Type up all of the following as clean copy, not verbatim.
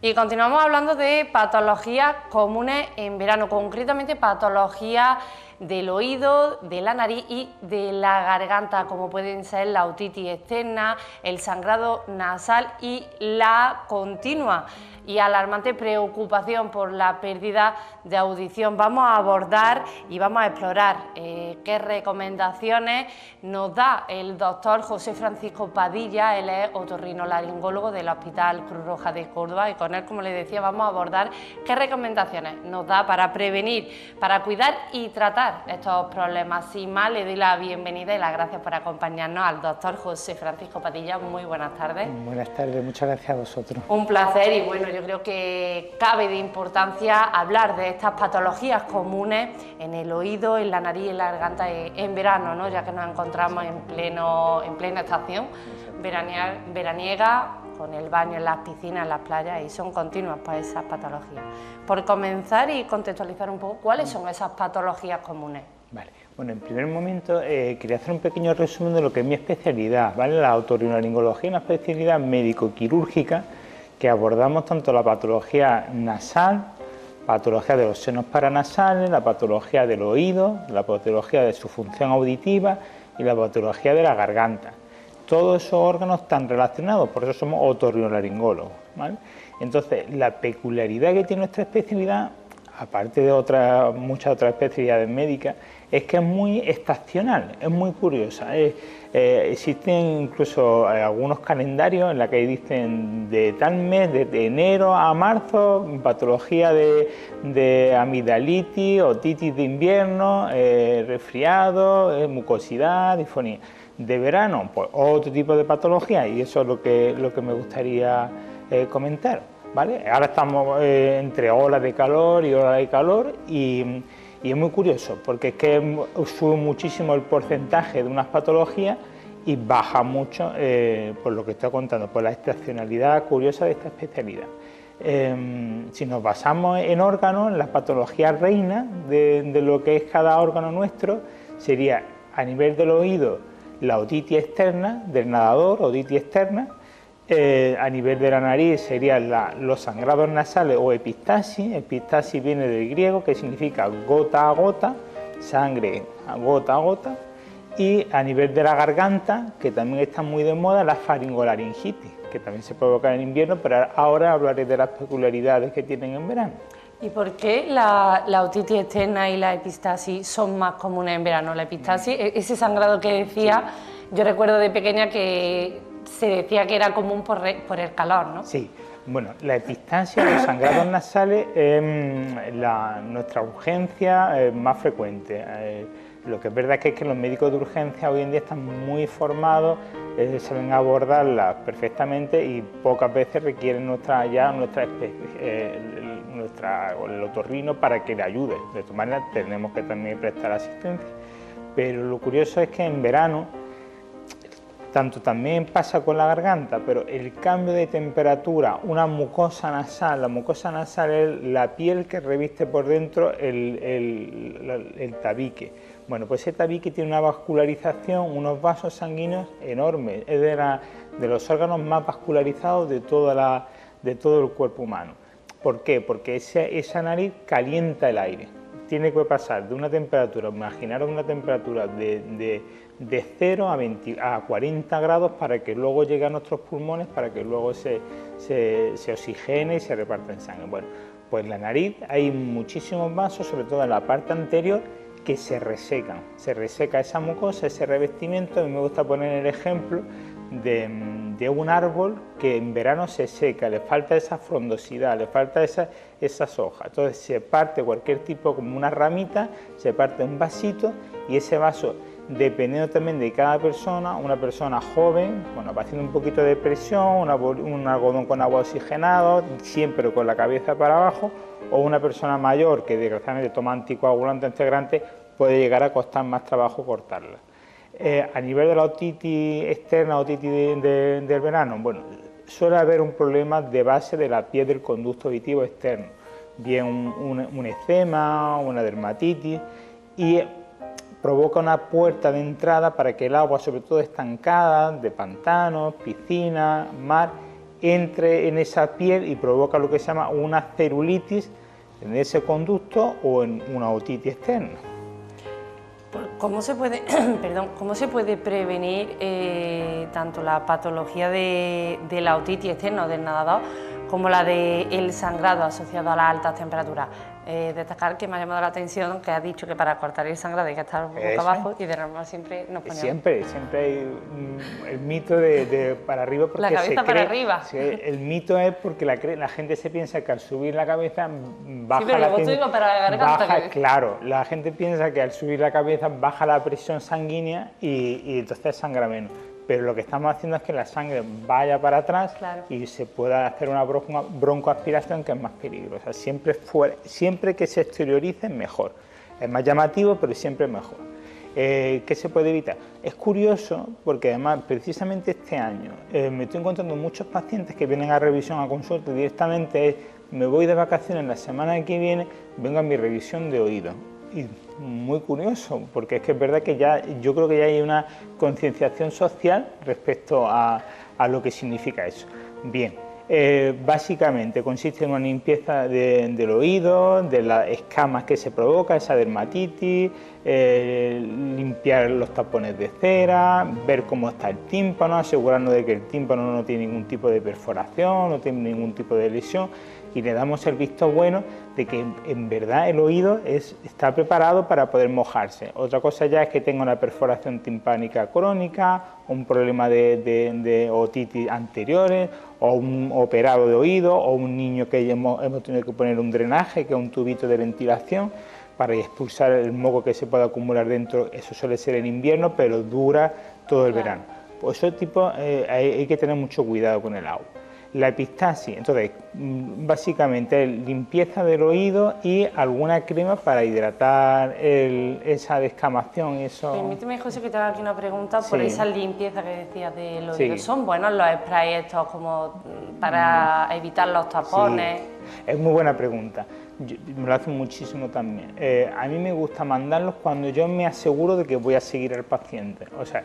Y continuamos hablando de patologías comunes en verano, concretamente patologías del oído, de la nariz y de la garganta, como pueden ser la otitis externa, el sangrado nasal y la continua y alarmante preocupación por la pérdida de audición. Vamos a abordar y vamos a explorar qué recomendaciones nos da el doctor José Francisco Padilla. Él es otorrinolaringólogo del Hospital Cruz Roja de Córdoba y con él, como les decía, vamos a abordar qué recomendaciones nos da para prevenir, para cuidar y tratar estos problemas. Sin más, le doy la bienvenida y las gracias por acompañarnos al doctor José Francisco Padilla. Muy buenas tardes. Buenas tardes, muchas gracias a vosotros. Un placer y bueno, yo creo que cabe de importancia hablar de estas patologías comunes en el oído, en la nariz y en la garganta en verano, ¿no? Ya que nos encontramos en plena estación veraniega, con el baño en las piscinas, en las playas, y son continuas pues esas patologías. Por comenzar y contextualizar un poco, ¿cuáles son esas patologías comunes? Vale. Bueno, en primer momento quería hacer un pequeño resumen de lo que es mi especialidad, ¿vale? La otorrinolaringología es una especialidad médico-quirúrgica que abordamos tanto la patología nasal, patología de los senos paranasales, la patología del oído, la patología de su función auditiva y la patología de la garganta. Todos esos órganos están relacionados, por eso somos otorrinolaringólogos, ¿vale? Entonces, la peculiaridad que tiene nuestra especialidad, aparte de muchas otras especialidades médicas, es que es muy estacional, es muy curiosa. Existen incluso algunos calendarios en los que dicen de tal mes, de enero a marzo, patología de amigdalitis, otitis de invierno, resfriado, mucosidad, disfonía. De verano, pues otro tipo de patología, y eso es lo que me gustaría comentar, ¿vale? Ahora estamos entre olas de calor y olas de calor y es muy curioso porque es que sube muchísimo el porcentaje de unas patologías y baja mucho, por lo que estoy contando, por la estacionalidad curiosa de esta especialidad. Si nos basamos en órganos, la patología reina de lo que es cada órgano nuestro sería a nivel del oído la otitis externa, del nadador, otitis externa. A nivel de la nariz serían los sangrados nasales o epistasis. Epistasis viene del griego, que significa gota a gota, sangre a gota, y a nivel de la garganta, que también está muy de moda, la faringolaringitis, que también se provoca en invierno, pero ahora hablaré de las peculiaridades que tienen en verano. ¿Y por qué la otitis externa y la epistasis son más comunes en verano? La epistasis, ese sangrado que decía, sí. Yo recuerdo de pequeña que se decía que era común por el calor, ¿no? Sí, bueno, la epistasia, los sangrados nasales, nuestra urgencia más frecuente. Lo que es verdad es que los médicos de urgencia hoy en día están muy formados, saben abordarlas perfectamente y pocas veces requieren el otorrino para que le ayude. De todas maneras, tenemos que también prestar asistencia. Pero lo curioso es que en verano, tanto también pasa con la garganta, pero el cambio de temperatura, una mucosa nasal, la mucosa nasal es la piel que reviste por dentro el tabique. Bueno, pues ese tabique tiene una vascularización, unos vasos sanguíneos enormes, es de los órganos más vascularizados de todo el cuerpo humano. ¿Por qué? Porque esa nariz calienta el aire. Tiene que pasar de una temperatura, imaginaros una temperatura de 0 a 40 grados para que luego llegue a nuestros pulmones, para que luego se oxigene y se reparte en sangre. Bueno, pues en la nariz hay muchísimos vasos, sobre todo en la parte anterior, que se resecan. Se reseca esa mucosa, ese revestimiento. A mí me gusta poner el ejemplo de un árbol que en verano se seca, le falta esa frondosidad, le falta esas hojas. Entonces se parte cualquier tipo, como una ramita, se parte un vasito y ese vaso, dependiendo también de cada persona, una persona joven, bueno, va haciendo un poquito de presión, un algodón con agua oxigenado, siempre con la cabeza para abajo, o una persona mayor que desgraciadamente toma anticoagulantes integrantes, puede llegar a costar más trabajo cortarla. A nivel de la otitis externa, otitis del verano, bueno, suele haber un problema de base de la piel del conducto auditivo externo, bien un eczema, una dermatitis, y provoca una puerta de entrada para que el agua, sobre todo estancada, de pantanos, piscinas, mar, entre en esa piel y provoca lo que se llama una celulitis en ese conducto o en una otitis externa. ¿Cómo se puede, perdón, cómo se puede prevenir tanto la patología de la otitis externa o del nadador como la del sangrado asociado a las altas temperaturas? Destacar que me ha llamado la atención que has dicho que para cortar el sangrado hay que estar boca abajo y de normal siempre nos ponemos... Siempre hay el mito de para arriba porque la cabeza para arriba. Sí, el mito es porque la gente se piensa que al subir la cabeza baja sí, pero la luego tú digo para la garganta. Baja, claro, la gente piensa que al subir la cabeza baja la presión sanguínea y entonces sangra menos. Pero lo que estamos haciendo es que la sangre vaya para atrás, claro, y se pueda hacer una broncoaspiración, que es más peligrosa. Siempre que se exteriorice, mejor. Es más llamativo, pero siempre mejor. ¿Qué se puede evitar? Es curioso porque además precisamente este año me estoy encontrando muchos pacientes que vienen a revisión, a consulta, directamente me voy de vacaciones la semana que viene, vengo a mi revisión de oído. Y muy curioso, porque es que es verdad que yo creo que ya hay una concienciación social respecto a lo que significa eso. Bien, básicamente consiste en una limpieza del oído, de las escamas que se provoca, esa dermatitis, limpiar los tapones de cera, ver cómo está el tímpano, asegurarnos de que el tímpano no tiene ningún tipo de perforación, no tiene ningún tipo de lesión, y le damos el visto bueno de que en verdad el oído está preparado para poder mojarse. Otra cosa ya es que tenga una perforación timpánica crónica, un problema de otitis anteriores, o un operado de oído, o un niño que hemos tenido que poner un drenaje, que es un tubito de ventilación, para expulsar el moco que se puede acumular dentro. Eso suele ser en invierno, pero dura todo el verano. Pues ese tipo hay que tener mucho cuidado con el agua. La epistaxis, entonces, básicamente limpieza del oído y alguna crema para hidratar esa descamación. Eso... Permíteme, José, que te haga aquí una pregunta por esa limpieza que decías del oído. Sí. ¿Son buenos los sprays estos como para evitar los tapones? Sí. Es muy buena pregunta. Me lo hacen muchísimo también. A mí me gusta mandarlos cuando yo me aseguro de que voy a seguir al paciente. O sea,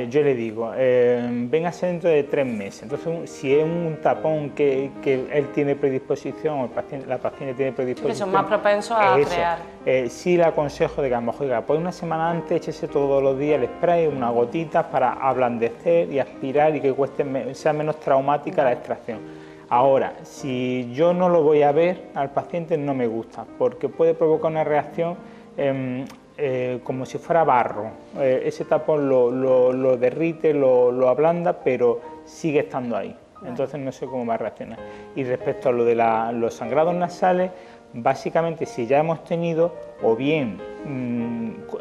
yo le digo, véngase dentro de 3 meses. Entonces, si es un tapón que él tiene predisposición o la paciente tiene predisposición... Que son más propensos a crear. Sí le aconsejo de que a lo mejor, oiga, pues una semana antes échese todos los días el spray, unas gotitas para ablandecer y aspirar y que sea menos traumática la extracción. Ahora, si yo no lo voy a ver al paciente, no me gusta, porque puede provocar una reacción como si fuera barro. Ese tapón lo derrite, lo ablanda, pero sigue estando ahí. Entonces no sé cómo va a reaccionar. Y respecto a lo de los sangrados nasales, básicamente si ya hemos tenido, o bien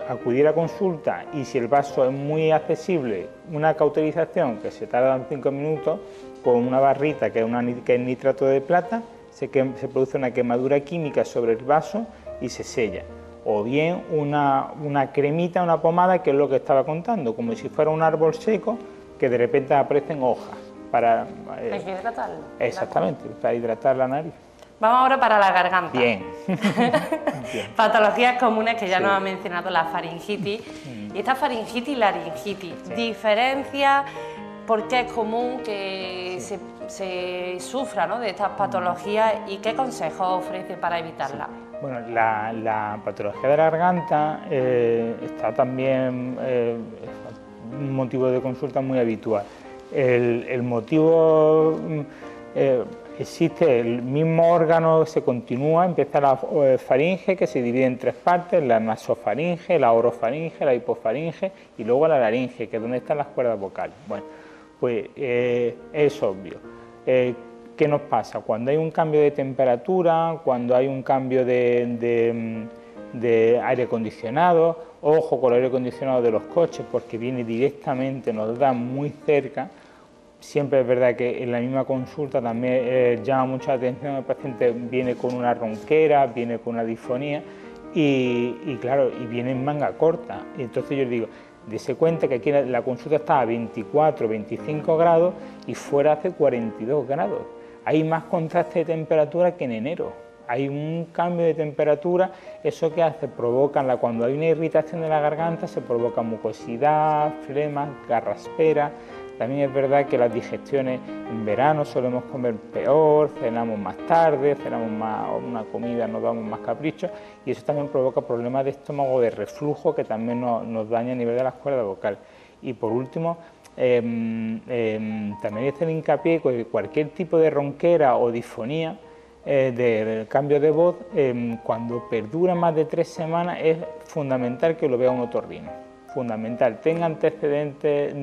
acudir a consulta, y si el vaso es muy accesible, una cauterización que se tarda 5 minutos, con una barrita que es nitrato de plata, se produce una quemadura química sobre el vaso y se sella. O bien una cremita, una pomada, que es lo que estaba contando, como si fuera un árbol seco que de repente aparecen hojas. Hay que hidratarlo. Exactamente, para hidratar la nariz. Vamos ahora para la garganta. Bien. Patologías comunes que ya nos ha mencionado, la faringitis. Y esta faringitis y laringitis, diferencia, por qué es común que se sufra, ¿no?, de estas patologías y qué consejos ofrece para evitarla. Bueno, la patología de la garganta está también un motivo de consulta muy habitual. El motivo existe, el mismo órgano se continúa, empieza la faringe, que se divide en 3 partes: la nasofaringe, la orofaringe, la hipofaringe y luego la laringe, que es donde están las cuerdas vocales. Bueno, pues es obvio. ¿Qué nos pasa? Cuando hay un cambio de temperatura, cuando hay un cambio de aire acondicionado, ojo con el aire acondicionado de los coches, porque viene directamente, nos da muy cerca. Siempre es verdad que en la misma consulta también llama mucha atención, el paciente viene con una ronquera, viene con una disfonía y claro, y viene en manga corta. Y entonces yo le digo, dése cuenta que aquí la consulta está a 24, 25 grados y fuera hace 42 grados. Hay más contraste de temperatura que en enero. Hay un cambio de temperatura, eso que hace, cuando hay una irritación de la garganta, se provoca mucosidad, flemas, garraspera. También es verdad que las digestiones en verano solemos comer peor, cenamos más tarde, cenamos más una comida, nos damos más caprichos y eso también provoca problemas de estómago, de reflujo, que también nos daña a nivel de las cuerdas vocales. Y por último, también hacer hincapié que cualquier tipo de ronquera o disfonía del cambio de voz, cuando perdura más de 3 semanas, es fundamental que lo vea un otorrino. Fundamental, tenga antecedentes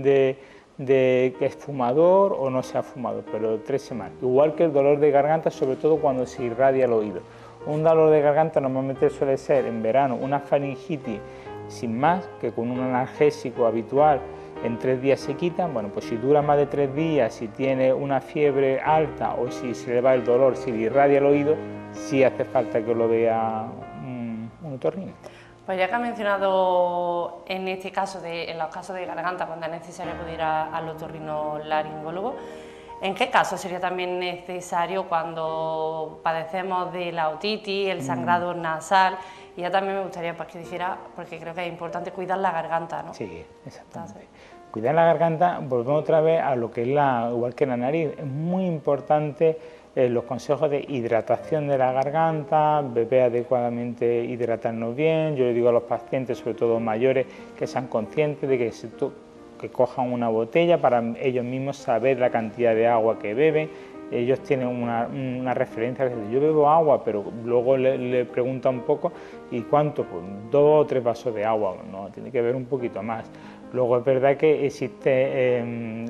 de que es fumador o no sea fumador, pero 3 semanas. Igual que el dolor de garganta, sobre todo cuando se irradia el oído. Un dolor de garganta normalmente suele ser en verano una faringitis sin más, que con un analgésico habitual en 3 días se quitan. Bueno, pues si dura más de 3 días, si tiene una fiebre alta o si se le va el dolor, si le irradia el oído, sí hace falta que lo vea un otorrino. Pues ya que ha mencionado en este caso, en los casos de garganta, cuando es necesario acudir al otorrinolaringólogo, ¿en qué caso sería también necesario cuando padecemos de la otitis, el sangrado nasal? Y ya también me gustaría que dijera, porque creo que es importante cuidar la garganta, ¿no? Sí, exactamente. Cuidar la garganta, volvemos otra vez a lo que es igual que la nariz, es muy importante los consejos de hidratación de la garganta, beber adecuadamente, hidratarnos bien. Yo le digo a los pacientes, sobre todo mayores, que sean conscientes de que cojan una botella para ellos mismos saber la cantidad de agua que beben. Ellos tienen una referencia, yo bebo agua, pero luego le pregunta un poco, ¿y cuánto? Pues 2 o 3 vasos de agua, no, tiene que beber un poquito más. Luego es verdad que existe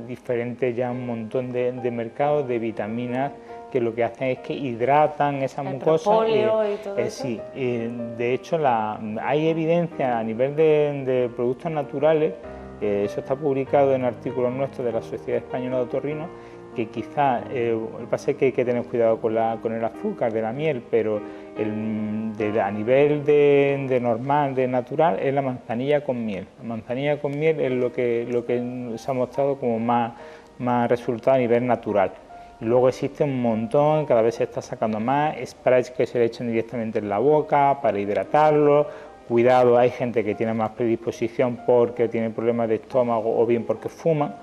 diferentes ya un montón de mercados de vitaminas que lo que hacen es que hidratan esa mucosa. Y todo eso. Sí, de hecho hay evidencia a nivel de productos naturales, eso está publicado en artículos nuestros de la Sociedad Española de Otorrino, que quizá, lo que pasa es que hay que tener cuidado con el azúcar de la miel, pero a nivel de normal, de natural, es la manzanilla con miel. La manzanilla con miel es lo que se ha mostrado como más resultado a nivel natural. Y luego existe un montón, cada vez se está sacando más, sprays que se le echan directamente en la boca para hidratarlo. Cuidado, hay gente que tiene más predisposición porque tiene problemas de estómago o bien porque fuma.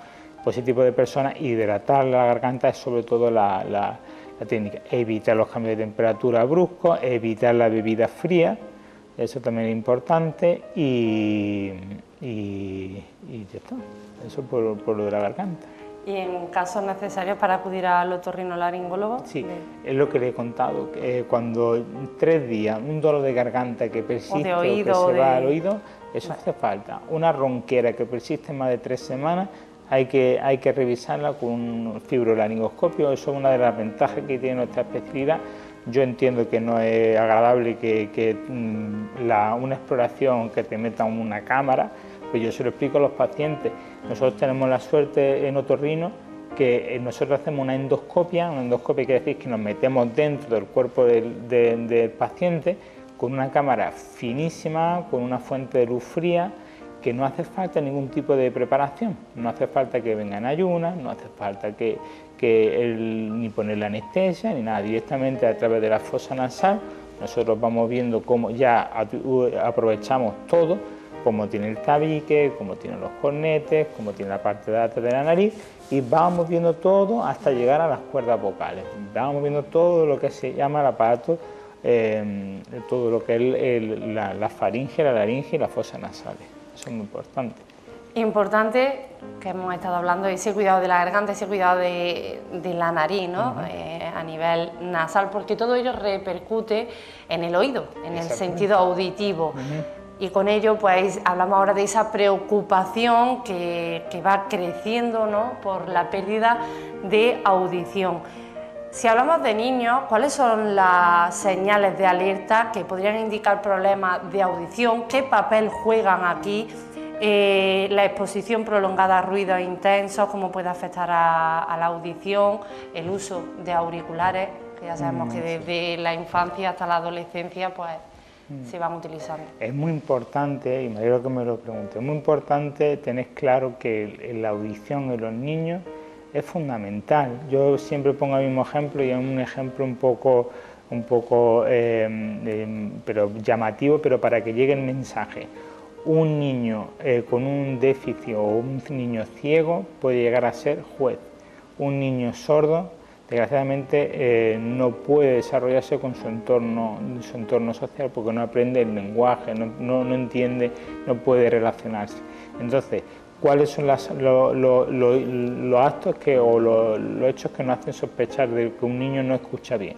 Pues ese tipo de personas, hidratar la garganta es sobre todo la técnica. Evitar los cambios de temperatura bruscos, evitar la bebida fría, eso también es importante, y ya está, eso por lo de la garganta. ¿Y en casos necesarios para acudir al otorrinolaringólogo? Sí, es lo que le he contado, que cuando 3 días, un dolor de garganta que persiste o que se va al oído, eso hace falta. Una ronquera que persiste más de 3 semanas, hay que revisarla con un fibrolaringoscopio. Eso es una de las ventajas que tiene nuestra especialidad. Yo entiendo que no es agradable que una exploración que te metan una cámara, pues yo se lo explico a los pacientes. Nosotros tenemos la suerte en otorrino que nosotros hacemos una endoscopia quiere decir que nos metemos dentro del cuerpo del paciente con una cámara finísima, con una fuente de luz fría, que no hace falta ningún tipo de preparación, no hace falta que vengan ayunas, no hace falta ni ponerle anestesia ni nada, directamente a través de la fosa nasal nosotros vamos viendo cómo ya aprovechamos todo, cómo tiene el tabique, cómo tiene los cornetes, cómo tiene la parte de atrás de la nariz, y vamos viendo todo hasta llegar a las cuerdas vocales, vamos viendo todo lo que se llama el aparato, todo lo que es la faringe, la laringe y las fosas nasales. Eso es muy importante. Importante, que hemos estado hablando, ese cuidado de la garganta, ese cuidado de la nariz, ¿no? A nivel nasal, porque todo ello repercute en el oído, en el sentido auditivo. Y con ello, pues, hablamos ahora de esa preocupación que va creciendo, ¿no?, por la pérdida de audición. Si hablamos de niños, ¿cuáles son las señales de alerta que podrían indicar problemas de audición? ¿Qué papel juegan aquí la exposición prolongada a ruidos intensos? ¿Cómo puede afectar a la audición? El uso de auriculares, que ya sabemos que desde la infancia hasta la adolescencia, pues, se van utilizando. Es muy importante, y me alegro que me lo pregunte, es muy importante tener claro que la audición en los niños es fundamental. Yo siempre pongo el mismo ejemplo, y es un ejemplo un poco pero llamativo, pero para que llegue el mensaje. un niño con un déficit o un niño ciego puede llegar a ser juez. Un niño sordo, desgraciadamente, no puede desarrollarse con su entorno social porque no aprende el lenguaje, no entiende, no puede relacionarse. Entonces, ¿cuáles son los actos o los hechos que nos hacen sospechar de que un niño no escucha bien?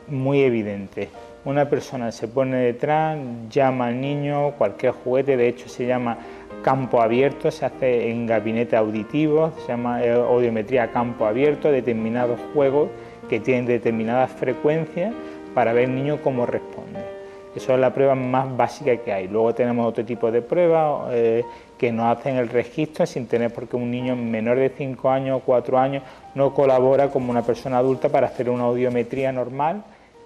Muy evidente. Una persona se pone detrás, llama al niño, cualquier juguete, de hecho se llama campo abierto, se hace en gabinetes auditivos, se llama audiometría campo abierto, determinados juegos que tienen determinadas frecuencias para ver el niño cómo responde. Eso es la prueba más básica que hay. Luego tenemos otro tipo de pruebas que nos hacen el registro sin tener, porque un niño menor de 5 años o 4 años no colabora como una persona adulta para hacer una audiometría normal.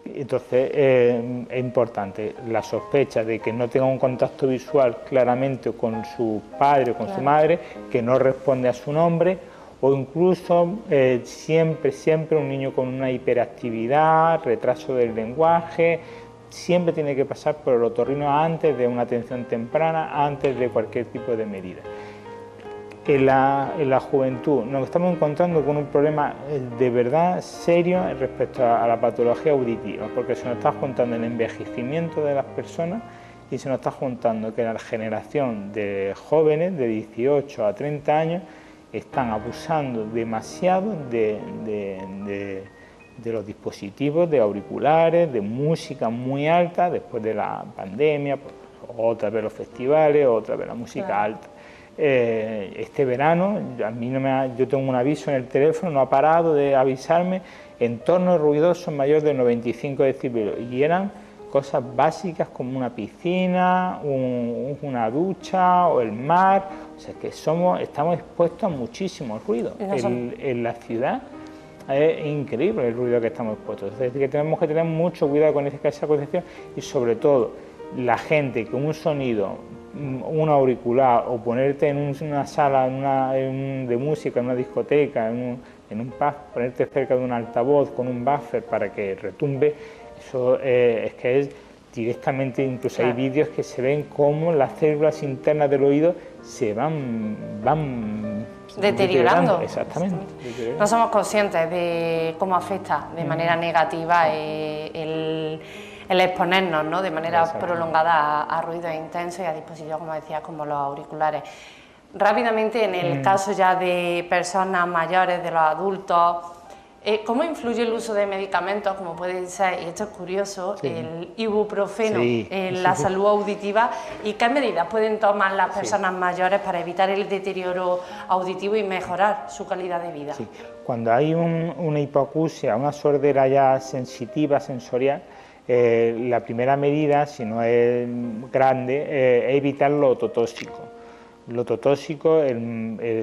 Entonces es importante la sospecha de que no tenga un contacto visual claramente con su padre o con su madre, que no responde a su nombre, o incluso siempre un niño con una hiperactividad, retraso del lenguaje. Siempre tiene que pasar por el otorrino antes de una atención temprana, antes de cualquier tipo de medida. En la juventud nos estamos encontrando con un problema de verdad serio respecto a la patología auditiva, porque se nos está juntando el envejecimiento de las personas y se nos está juntando que la generación de jóvenes de 18 a 30 años están abusando demasiado de los dispositivos, de auriculares, de música muy alta después de la pandemia, otra vez los festivales, otra vez la música alta. Este verano, yo tengo un aviso en el teléfono, no ha parado de avisarme, entornos ruidosos mayores de 95 decibelios, y eran cosas básicas como una piscina, una ducha o el mar. O sea que estamos expuestos a muchísimo ruido. En la ciudad es increíble el ruido que estamos expuestos. Es decir, que tenemos que tener mucho cuidado con esa concepción, y sobre todo la gente con un sonido, un auricular, o ponerte en una sala de música, en una discoteca, en un pub, ponerte cerca de un altavoz con un buffer para que retumbe, eso es que es directamente, incluso hay vídeos que se ven cómo las células internas del oído se van deteriorando. Exactamente. No somos conscientes de cómo afecta de manera negativa el exponernos, ¿no?, de manera prolongada a ruidos intensos y a dispositivos, como decías, como los auriculares. Rápidamente, en el caso ya de personas mayores, de los adultos, ¿cómo influye el uso de medicamentos, como puede ser, y esto es curioso, el ibuprofeno en la salud auditiva, y qué medidas pueden tomar las personas mayores para evitar el deterioro auditivo y mejorar su calidad de vida? Cuando hay una hipoacusia, una sordera ya sensitiva, sensorial, la primera medida, si no es grande, es evitar lo ototóxico. Lo ototóxico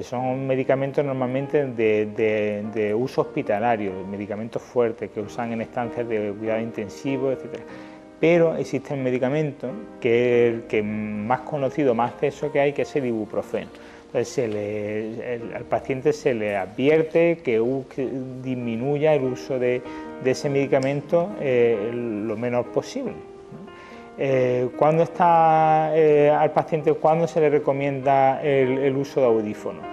son medicamentos normalmente de uso hospitalario, medicamentos fuertes que usan en estancias de cuidado intensivo, etc. Pero existe un medicamento que es el que más conocido, más acceso que hay, que es el ibuprofeno. Entonces al paciente se le advierte que disminuya el uso de ese medicamento lo menos posible. ¿Cuándo al paciente, cuándo se le recomienda el uso de audífonos?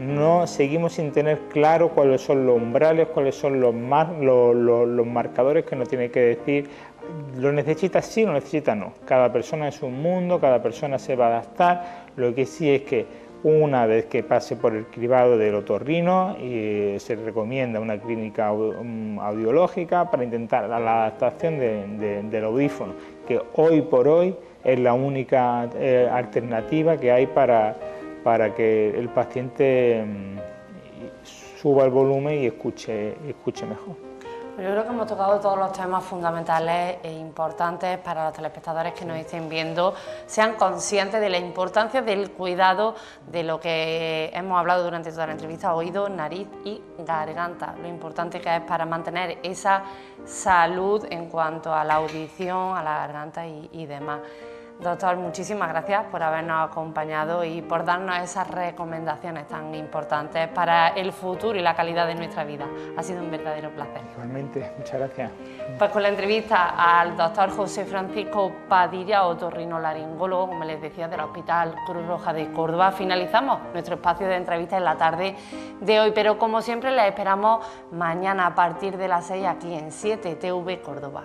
No seguimos sin tener claro cuáles son los umbrales, cuáles son los marcadores que nos tiene que decir, ¿lo necesita sí o lo necesita no? Cada persona es un mundo, cada persona se va a adaptar. Lo que sí es que una vez que pase por el cribado del otorrino, se recomienda una clínica audiológica para intentar la adaptación del audífono, que hoy por hoy es la única alternativa que hay para que el paciente suba el volumen y escuche mejor. Yo creo que hemos tocado todos los temas fundamentales e importantes para los telespectadores que nos estén viendo, sean conscientes de la importancia del cuidado de lo que hemos hablado durante toda la entrevista, oído, nariz y garganta, lo importante que es para mantener esa salud en cuanto a la audición, a la garganta y demás. Doctor, muchísimas gracias por habernos acompañado y por darnos esas recomendaciones tan importantes para el futuro y la calidad de nuestra vida. Ha sido un verdadero placer. Igualmente, muchas gracias. Pues con la entrevista al doctor José Francisco Padilla, otorrinolaringólogo, como les decía, del Hospital Cruz Roja de Córdoba, finalizamos nuestro espacio de entrevista en la tarde de hoy, pero como siempre les esperamos mañana a partir de las 6 aquí en 7TV Córdoba.